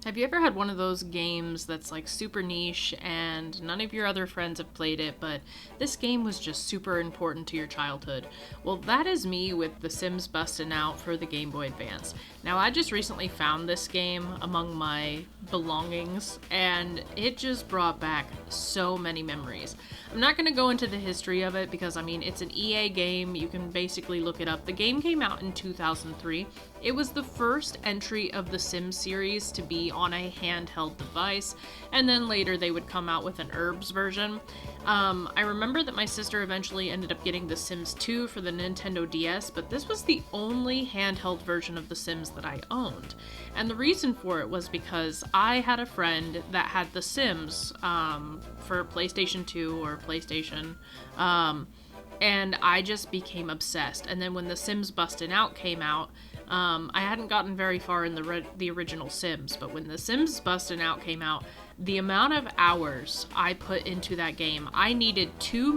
Have you ever had one of those games that's like super niche and none of your other friends have played it, but this game was just super important to your childhood? Well, that is me with The Sims Bustin' Out for the Game Boy Advance. Now, I just recently found this game among my belongings, and it just brought back so many memories. I'm not going to go into the history of it because, I mean, it's an EA game. You can basically look it up. The game came out in 2003. It was the first entry of the Sims series to be on a handheld device, and then later they would come out with an herbs version. I remember that my sister eventually ended up getting The Sims 2 for the Nintendo DS, but this was the only handheld version of The Sims that I owned. And the reason for it was because I had a friend that had The Sims for PlayStation 2 or PlayStation, and I just became obsessed. And then when The Sims Bustin' Out came out, I hadn't gotten very far in the original Sims, but when The Sims Bustin' Out came out, the amount of hours I put into that game, I needed two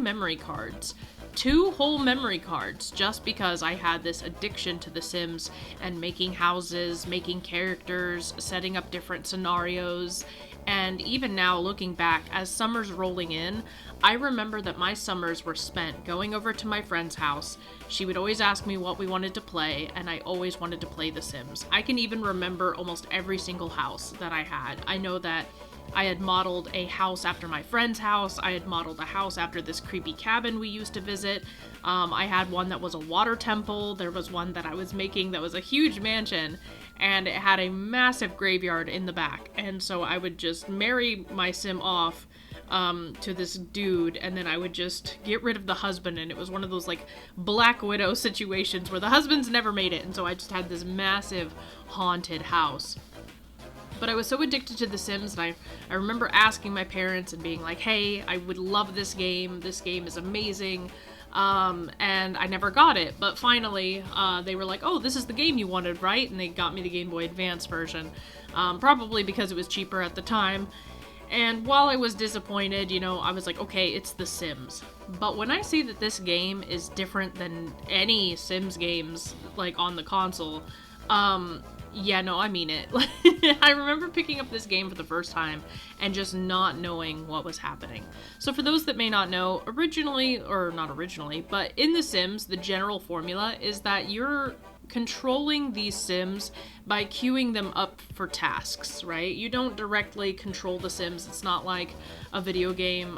whole memory cards, just because I had this addiction to The Sims and making houses, making characters, setting up different scenarios. And even now, looking back, as summer's rolling in, I remember that my summers were spent going over to my friend's house. She would always ask me what we wanted to play, and I always wanted to play The Sims. I can even remember almost every single house that I had. I know that I had modeled a house after my friend's house. I had modeled a house after this creepy cabin we used to visit. I had one that was a water temple. There was one that I was making that was a huge mansion, and it had a massive graveyard in the back. And so I would just marry my sim off to this dude, and then I would just get rid of the husband, and it was one of those like Black Widow situations where the husband's never made it, and so I just had this massive haunted house. But I was so addicted to The Sims, and I remember asking my parents and being like, hey, I would love this game is amazing. And I never got it, but finally, they were like, oh, this is the game you wanted, right? And they got me the Game Boy Advance version, probably because it was cheaper at the time. And while I was disappointed, I was like, okay, it's The Sims. But when I see that this game is different than any Sims games, like, on the console, yeah, no, I mean it. I remember picking up this game for the first time and just not knowing what was happening. So for those that may not know, but in The Sims, the general formula is that you're controlling these Sims by queuing them up for tasks, right? You don't directly control the Sims. It's not like a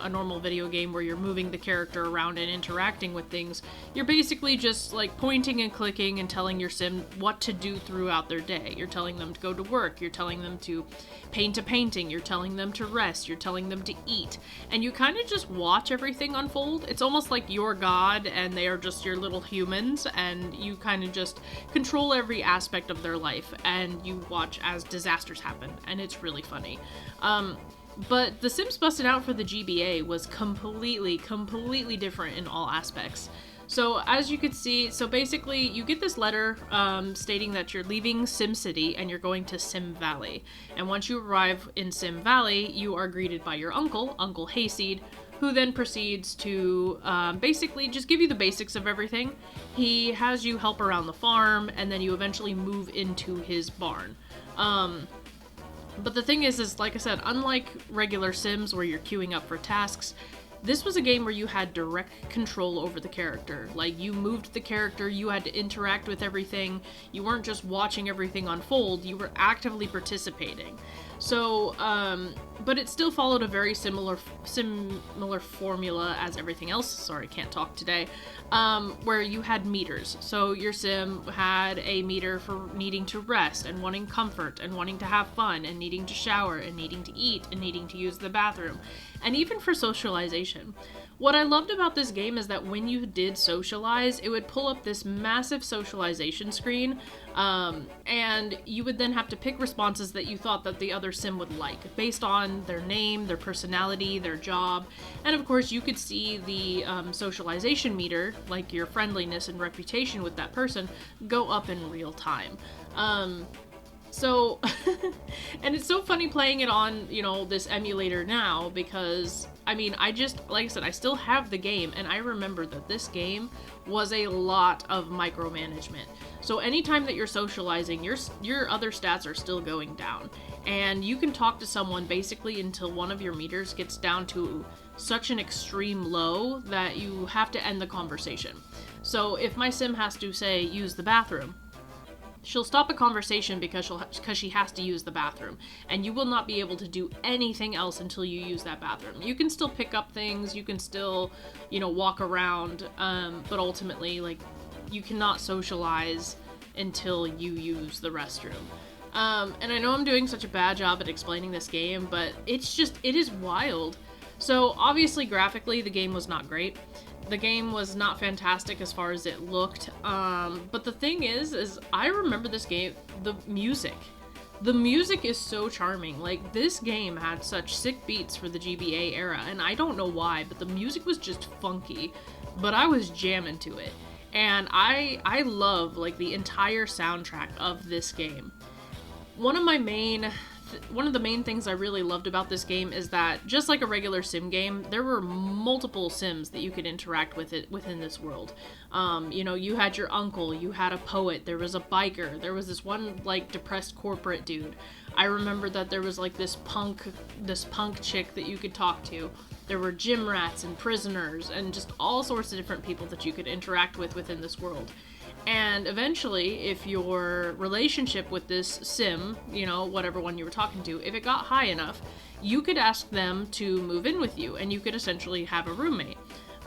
normal video game where you're moving the character around and interacting with things. You're basically just like pointing and clicking and telling your Sim what to do throughout their day. You're telling them to go to work, you're telling them to paint a painting, you're telling them to rest, you're telling them to eat, and you kind of just watch everything unfold. It's almost like you're God and they are just your little humans, and you kind of just control every aspect of their life, and you watch as disasters happen, and it's really funny. But The Sims Busted Out for the GBA was completely different in all aspects. So as you could see, basically you get this letter stating that you're leaving Sim City and you're going to Sim Valley. And once you arrive in Sim Valley, you are greeted by your Uncle Hayseed, who then proceeds to basically just give you the basics of everything. He has you help around the farm, and then you eventually move into his barn. But the thing is like I said, unlike regular Sims where you're queuing up for tasks, this was a game where you had direct control over the character. Like, you moved the character, you had to interact with everything. You weren't just watching everything unfold, you were actively participating. So, but it still followed a very similar formula as everything else. Sorry, can't talk today. Where you had meters. So your Sim had a meter for needing to rest and wanting comfort and wanting to have fun and needing to shower and needing to eat and needing to use the bathroom, and even for socialization. What I loved about this game is that when you did socialize, it would pull up this massive socialization screen, and you would then have to pick responses that you thought that the other Sim would like, based on their name, their personality, their job, and of course you could see the socialization meter, like your friendliness and reputation with that person, go up in real time. So, and it's so funny playing it on, this emulator now, because, I mean, like I said, I still have the game, and I remember that this game was a lot of micromanagement. So anytime that you're socializing, your other stats are still going down. And you can talk to someone basically until one of your meters gets down to such an extreme low that you have to end the conversation. So if my sim has to, say, use the bathroom, she'll stop a conversation because she has to use the bathroom, and you will not be able to do anything else until you use that bathroom. You can still pick up things, you can still, walk around, but ultimately, like, you cannot socialize until you use the restroom. And I know I'm doing such a bad job at explaining this game, but it is wild. So obviously graphically the game was not great. The game was not fantastic as far as it looked. But the thing is I remember this game, the music. The music is so charming. Like, this game had such sick beats for the GBA era, and I don't know why, but the music was just funky, but I was jamming to it. And I love, like, the entire soundtrack of this game. One of the main things I really loved about this game is that, just like a regular sim game, there were multiple sims that you could interact with within this world. You had your uncle, you had a poet, there was a biker, there was this one, like, depressed corporate dude. I remember that there was, like, this punk chick that you could talk to. There were gym rats and prisoners and just all sorts of different people that you could interact with within this world. And eventually, if your relationship with this sim, whatever one you were talking to, if it got high enough, you could ask them to move in with you, and you could essentially have a roommate.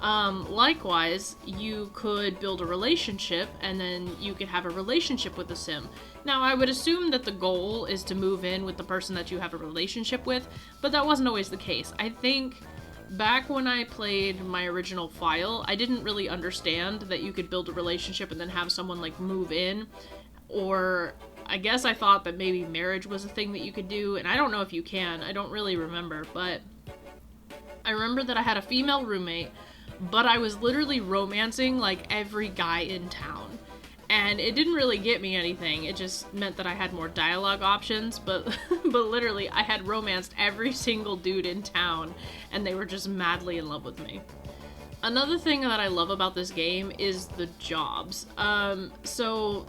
Likewise, you could build a relationship, and then you could have a relationship with the sim. Now, I would assume that the goal is to move in with the person that you have a relationship with, but that wasn't always the case. I think back when I played my original file, I didn't really understand that you could build a relationship and then have someone, like, move in. Or I guess I thought that maybe marriage was a thing that you could do, and I don't know if you can. I don't really remember, but I remember that I had a female roommate, but I was literally romancing, like, every guy in town. And it didn't really get me anything. It just meant that I had more dialogue options, but literally I had romanced every single dude in town, and they were just madly in love with me. Another thing that I love about this game is the jobs. So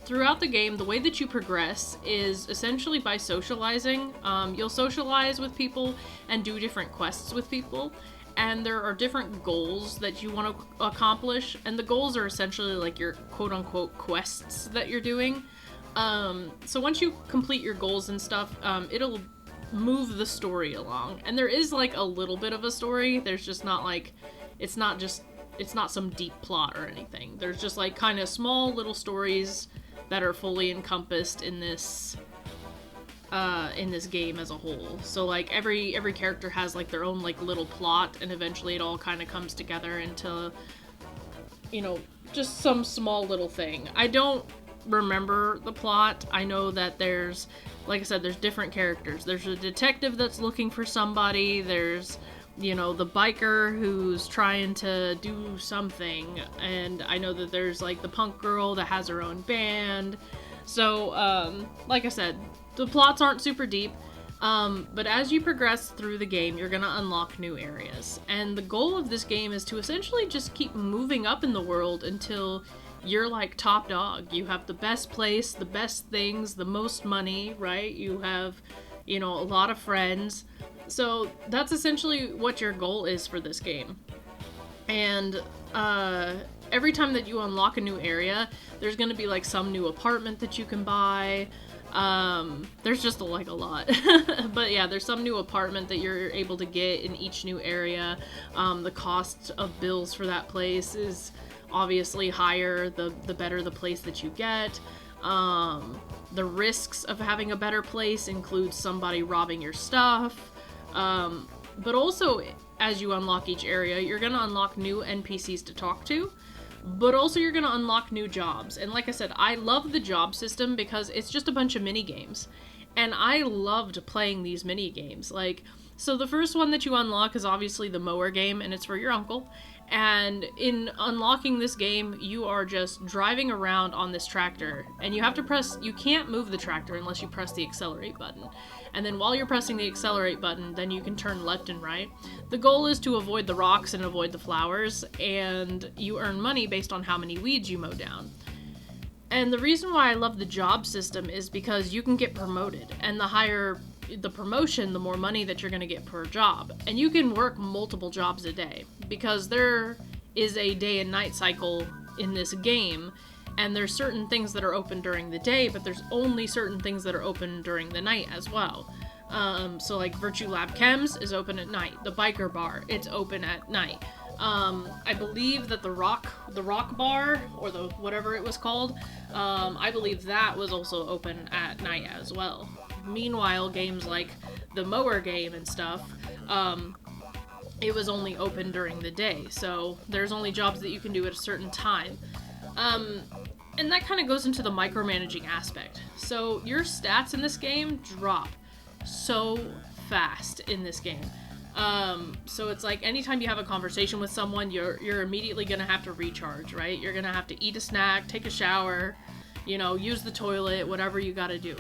throughout the game, the way that you progress is essentially by socializing. You'll socialize with people and do different quests with people. And there are different goals that you want to accomplish, and the goals are essentially like your quote-unquote quests that you're doing. So once you complete your goals and stuff, it'll move the story along. And there is, like, a little bit of a story. There's just not, like, it's not some deep plot or anything. There's just, like, kind of small little stories that are fully encompassed in this game as a whole. So, like, every character has, like, their own, like, little plot, and eventually it all kind of comes together into, just some small little thing. I don't remember the plot. I know that there's, like I said, there's different characters. There's a detective that's looking for somebody. There's, the biker who's trying to do something. And I know that there's, like, the punk girl that has her own band. So, like I said, the plots aren't super deep, but as you progress through the game, you're gonna unlock new areas. And the goal of this game is to essentially just keep moving up in the world until you're, like, top dog. You have the best place, the best things, the most money, right? You have, a lot of friends. So that's essentially what your goal is for this game. And every time that you unlock a new area, there's gonna be, like, some new apartment that you can buy. There's just, like, a lot. But yeah, there's some new apartment that you're able to get in each new area. The cost of bills for that place is obviously higher the better the place that you get. The risks of having a better place include somebody robbing your stuff. But also, as you unlock each area, you're gonna unlock new NPCs to talk to. But also you're gonna unlock new jobs. And like I said, I love the job system because it's just a bunch of mini games. And I loved playing these mini games. Like, so the first one that you unlock is obviously the mower game, and it's for your uncle. And in unlocking this game, you are just driving around on this tractor, and you can't move the tractor unless you press the accelerate button. And then while you're pressing the accelerate button, then you can turn left and right. The goal is to avoid the rocks and avoid the flowers, and you earn money based on how many weeds you mow down. And the reason why I love the job system is because you can get promoted, and the higher the promotion, the more money that you're going to get per job. And you can work multiple jobs a day because there is a day and night cycle in this game, and there's certain things that are open during the day, but there's only certain things that are open during the night as well. So like Virtue Lab Chems is open at night. The Biker Bar, it's open at night. I believe that the rock bar, or the whatever it was called, I believe that was also open at night as well. Meanwhile, games like the mower game and stuff, it was only open during the day, so there's only jobs that you can do at a certain time. And that kind of goes into the micromanaging aspect. So your stats in this game drop so fast in this game. So it's like anytime you have a conversation with someone, you're immediately gonna have to recharge, right? You're gonna have to eat a snack, take a shower, use the toilet, whatever you gotta do.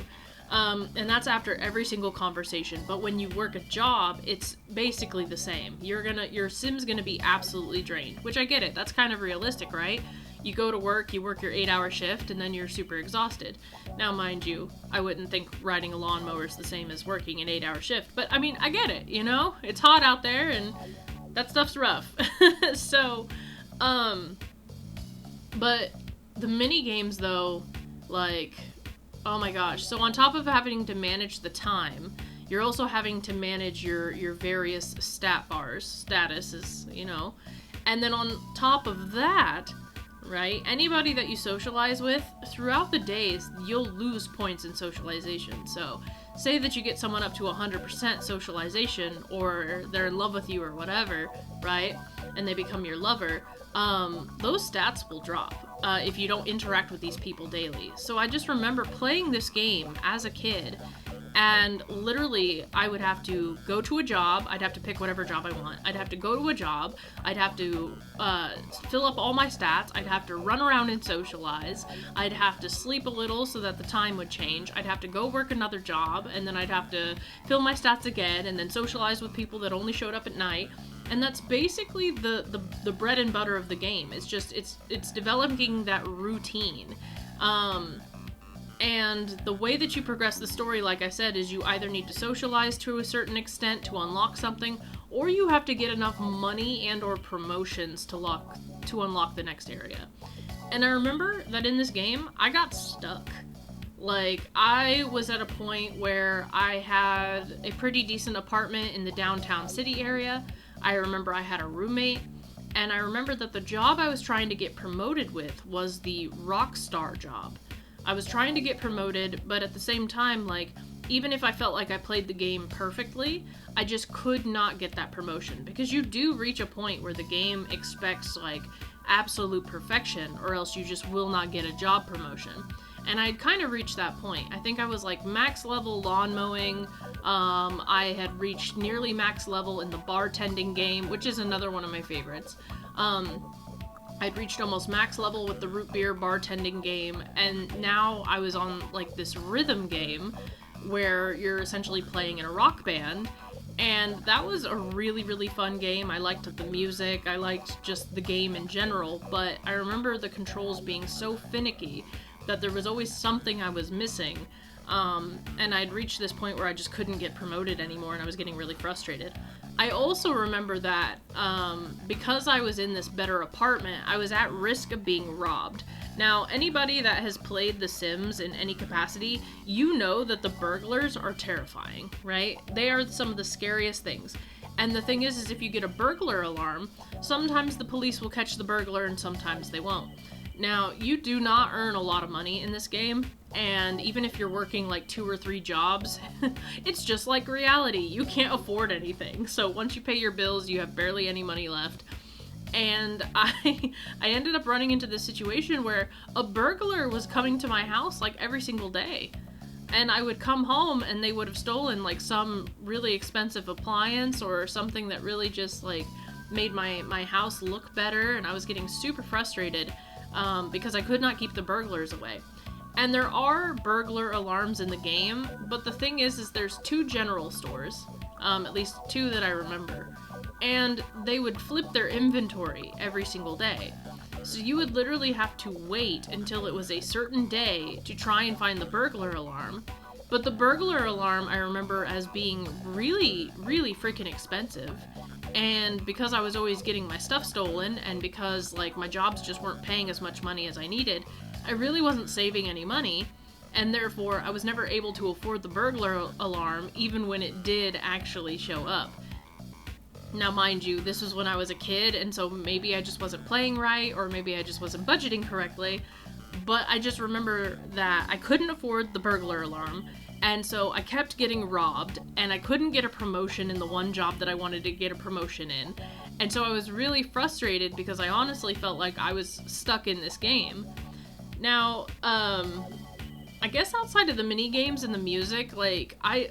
And that's after every single conversation. But when you work a job, it's basically the same. Your sim's gonna be absolutely drained, which I get it. That's kind of realistic, right? You go to work, you work your 8-hour shift, and then you're super exhausted. Now, mind you, I wouldn't think riding a lawnmower is the same as working an 8-hour shift, but I mean, I get it, It's hot out there, and that stuff's rough. So, but the mini games, though, like, oh my gosh. So on top of having to manage the time, you're also having to manage your various stat bars, statuses, And then on top of that, right, anybody that you socialize with, throughout the days, you'll lose points in socialization. So say that you get someone up to 100% socialization, or they're in love with you or whatever, right, and they become your lover, those stats will drop if you don't interact with these people daily. So I just remember playing this game as a kid, and literally I would have to go to a job. I'd have to pick whatever job I want. I'd have to go to a job. I'd have to fill up all my stats. I'd have to run around and socialize. I'd have to sleep a little so that the time would change. I'd have to go work another job, and then I'd have to fill my stats again, and then socialize with people that only showed up at night. And that's basically the bread and butter of the game. It's just it's developing that routine. And the way that you progress the story, like I said, is you either need to socialize to a certain extent to unlock something, or you have to get enough money and or promotions to unlock the next area. And I remember that in this game, I got stuck. Like, I was at a point where I had a pretty decent apartment in the downtown city area. I remember I had a roommate, and I remember that the job I was trying to get promoted with was the rock star job. I was trying to get promoted, but at the same time, like, even if I felt like I played the game perfectly, I just could not get that promotion, because you do reach a point where the game expects, like, absolute perfection, or else you just will not get a job promotion. And I'd kind of reached that point. I think I was like max level lawn mowing. I had reached nearly max level in the bartending game, which is another one of my favorites. I'd reached almost max level with the root beer bartending game, and now I was on like this rhythm game where you're essentially playing in a rock band, and that was a really, really fun game. I liked the music, I liked just the game in general, but I remember the controls being so finicky that there was always something I was missing, and I'd reached this point where I just couldn't get promoted anymore, and I was getting really frustrated. I also remember that because I was in this better apartment, I was at risk of being robbed. Now, anybody that has played The Sims in any capacity, you know that the burglars are terrifying, right? They are some of the scariest things. And the thing is if you get a burglar alarm, sometimes the police will catch the burglar and sometimes they won't. Now, you do not earn a lot of money in this game, and even if you're working like 2 or 3 jobs, it's just like reality. You can't afford anything. So once you pay your bills, you have barely any money left. And I ended up running into this situation where a burglar was coming to my house like every single day. And I would come home and they would have stolen like some really expensive appliance or something that really just like made my house look better, and I was getting super frustrated. Because I could not keep the burglars away. And there are burglar alarms in the game, but the thing is there's 2 general stores, at least 2 that I remember, and they would flip their inventory every single day. So you would literally have to wait until it was a certain day to try and find the burglar alarm. But the burglar alarm I remember as being really, really freaking expensive. And because I was always getting my stuff stolen, and because like my jobs just weren't paying as much money as I needed, I really wasn't saving any money, and therefore I was never able to afford the burglar alarm even when it did actually show up. Now mind you, this was when I was a kid, and so maybe I just wasn't playing right, or maybe I just wasn't budgeting correctly, but I just remember that I couldn't afford the burglar alarm, and so I kept getting robbed, and I couldn't get a promotion in the one job that I wanted to get a promotion in. And so I was really frustrated because I honestly felt like I was stuck in this game. Now, I guess outside of the mini games and the music, like, I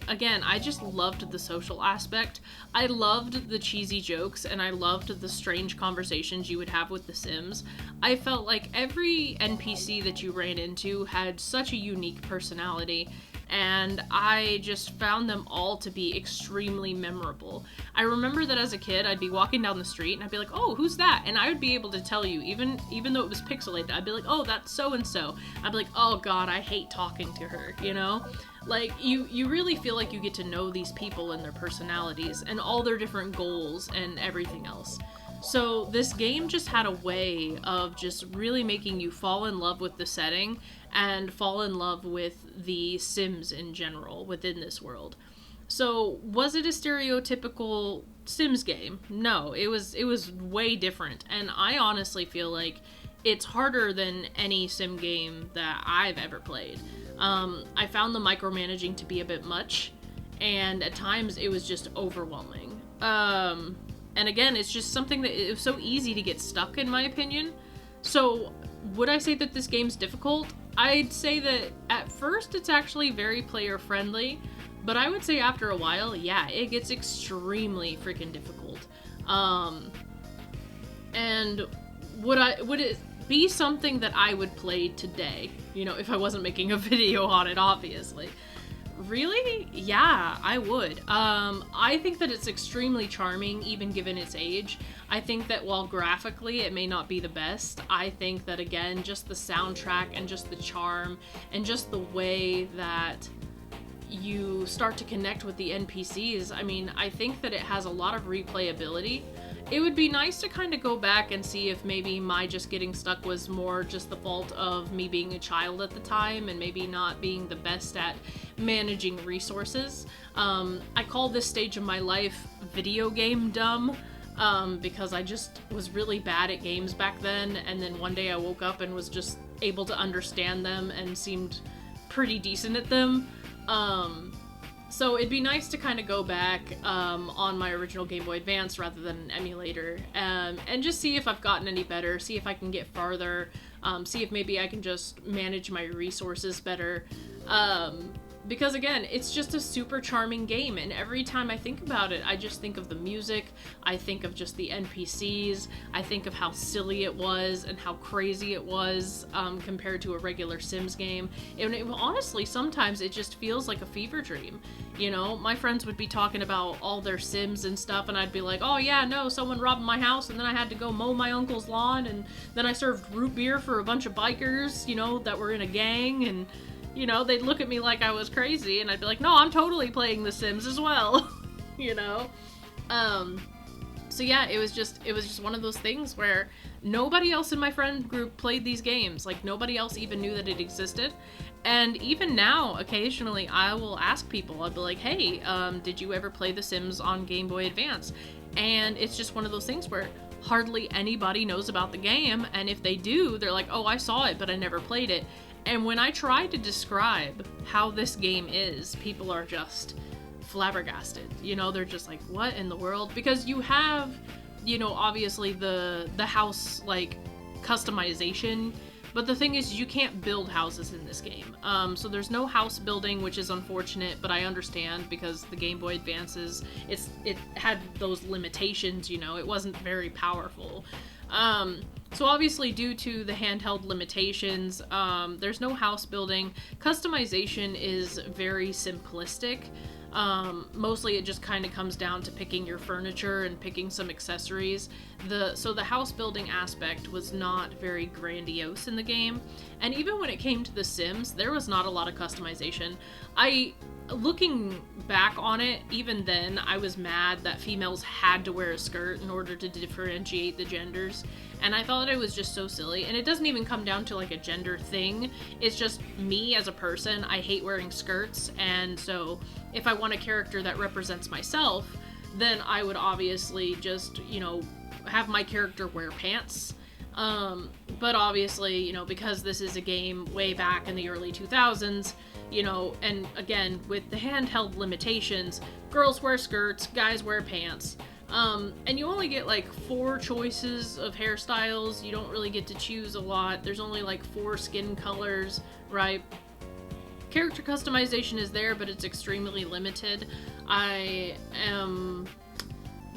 just loved the social aspect. I loved the cheesy jokes, and I loved the strange conversations you would have with the Sims. I felt like every NPC that you ran into had such a unique personality, and I just found them all to be extremely memorable. I remember that as a kid, I'd be walking down the street, and I'd be like, oh, who's that? And I would be able to tell you, even though it was pixelated, I'd be like, oh, that's so-and-so. I'd be like, oh god, I hate talking to her, you know? Like, you really feel like you get to know these people and their personalities, and all their different goals and everything else. So this game just had a way of just really making you fall in love with the setting and fall in love with the Sims in general within this world. So was it a stereotypical Sims game? No, it was way different, and I honestly feel like it's harder than any Sim game that I've ever played. I found the micromanaging to be a bit much, and at times it was just overwhelming. And again, it's just something that it was so easy to get stuck, in my opinion. So would I say that this game's difficult? I'd say that at first it's actually very player friendly, but I would say after a while, yeah, it gets extremely freaking difficult. And would it be something that I would play today? You know, if I wasn't making a video on it, obviously. Really? Yeah, I would. I think that it's extremely charming, even given its age. I think that while graphically it may not be the best, I think that, again, just the soundtrack and just the charm and just the way that you start to connect with the NPCs, I mean, I think that it has a lot of replayability. It would be nice to kind of go back and see if maybe my just getting stuck was more just the fault of me being a child at the time and maybe not being the best at managing resources. I call this stage of my life video game dumb, because I just was really bad at games back then, and then one day I woke up and was just able to understand them and seemed pretty decent at them. So it'd be nice to kind of go back on my original Game Boy Advance rather than an emulator, and just see if I've gotten any better, see if I can get farther, see if maybe I can just manage my resources better. Because again, it's just a super charming game, and every time I think about it, I just think of the music, I think of just the NPCs, I think of how silly it was and how crazy it was compared to a regular Sims game. And honestly, sometimes it just feels like a fever dream. You know, my friends would be talking about all their Sims and stuff, and I'd be like, oh yeah, no, someone robbed my house, and then I had to go mow my uncle's lawn, and then I served root beer for a bunch of bikers, you know, that were in a gang, and you know, they'd look at me like I was crazy, and I'd be like, no, I'm totally playing The Sims as well, you know? So yeah, it was just one of those things where nobody else in my friend group played these games. Like, nobody else even knew that it existed. And even now, occasionally, I will ask people, I'll be like, hey, did you ever play The Sims on Game Boy Advance? And it's just one of those things where hardly anybody knows about the game, and if they do, they're like, oh, I saw it, but I never played it. And when I try to describe how this game is, people are just flabbergasted. You know, they're just like, what in the world? Because you have, you know, obviously the house, like, customization, but the thing is, you can't build houses in this game. So there's no house building, which is unfortunate, but I understand because the Game Boy Advances, it had those limitations, you know, it wasn't very powerful. So obviously, due to the handheld limitations, there's no house building. Customization is very simplistic. Mostly it just kind of comes down to picking your furniture and picking some accessories. So the house building aspect was not very grandiose in the game. And even when it came to The Sims, there was not a lot of customization. Looking back on it, even then, I was mad that females had to wear a skirt in order to differentiate the genders. And I thought it was just so silly. And it doesn't even come down to like a gender thing. It's just me as a person. I hate wearing skirts. And so if I want a character that represents myself, then I would obviously just, have my character wear pants. But obviously, because this is a game way back in the early 2000s, and again, with the handheld limitations, girls wear skirts, guys wear pants. And you only get like 4 choices of hairstyles. You don't really get to choose a lot. There's only like 4 skin colors, right? Character customization is there, but it's extremely limited. I am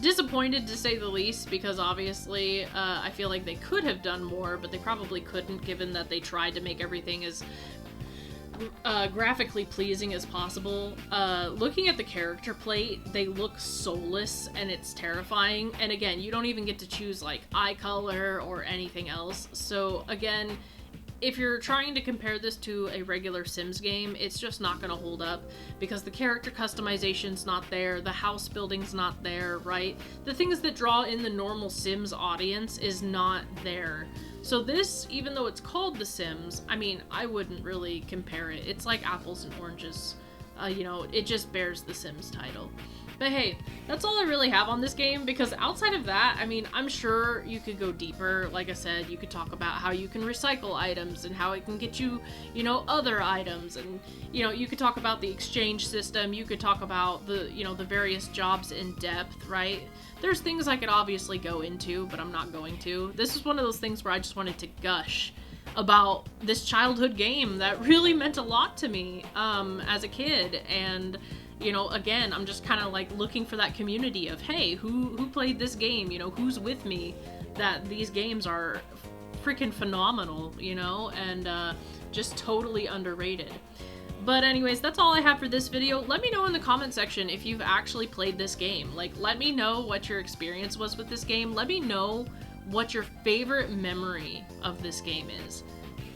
disappointed, to say the least, because obviously I feel like they could have done more, but they probably couldn't, given that they tried to make everything as graphically pleasing as possible. Looking at the character plate, they look soulless and it's terrifying. And again, you don't even get to choose like eye color or anything else. So again, if you're trying to compare this to a regular Sims game, it's just not going to hold up because the character customization's not there, the house building's not there, right? The things that draw in the normal Sims audience is not there. So this, even though it's called The Sims, I mean, I wouldn't really compare it. It's like apples and oranges. It just bears The Sims title. But hey, that's all I really have on this game, because outside of that, I mean, I'm sure you could go deeper. Like I said, you could talk about how you can recycle items and how it can get you, other items. And, you could talk about the exchange system. You could talk about the, the various jobs in depth, right? There's things I could obviously go into, but I'm not going to. This is one of those things where I just wanted to gush about this childhood game that really meant a lot to me as a kid. And again, I'm just kind of like looking for that community of, hey, who played this game? Who's with me? That these games are freaking phenomenal, and just totally underrated. But anyways, that's all I have for this video. Let me know in the comment section if you've actually played this game. Like, let me know what your experience was with this game. Let me know what your favorite memory of this game is.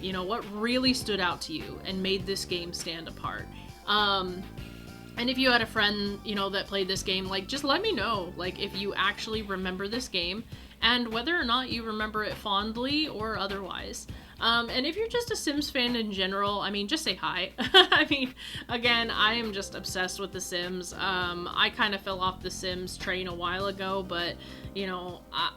What really stood out to you and made this game stand apart. And if you had a friend, that played this game, like, just let me know, like, if you actually remember this game and whether or not you remember it fondly or otherwise. And if you're just a Sims fan in general, I mean, just say hi. I mean, again, I am just obsessed with The Sims. I kind of fell off the Sims train a while ago, but,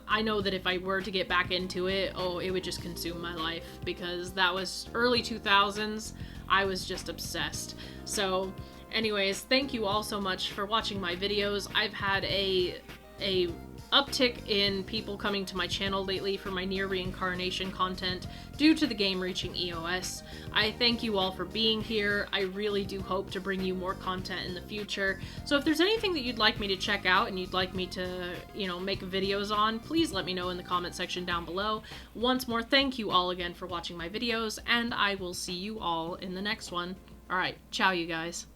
I know that if I were to get back into it, it would just consume my life, because that was early 2000s. I was just obsessed. So anyways, thank you all so much for watching my videos. I've had a uptick in people coming to my channel lately for my near reincarnation content due to the game reaching EOS. I thank you all for being here. I really do hope to bring you more content in the future. So if there's anything that you'd like me to check out and you'd like me to, make videos on, please let me know in the comment section down below. Once more, thank you all again for watching my videos, and I will see you all in the next one. Alright, ciao you guys.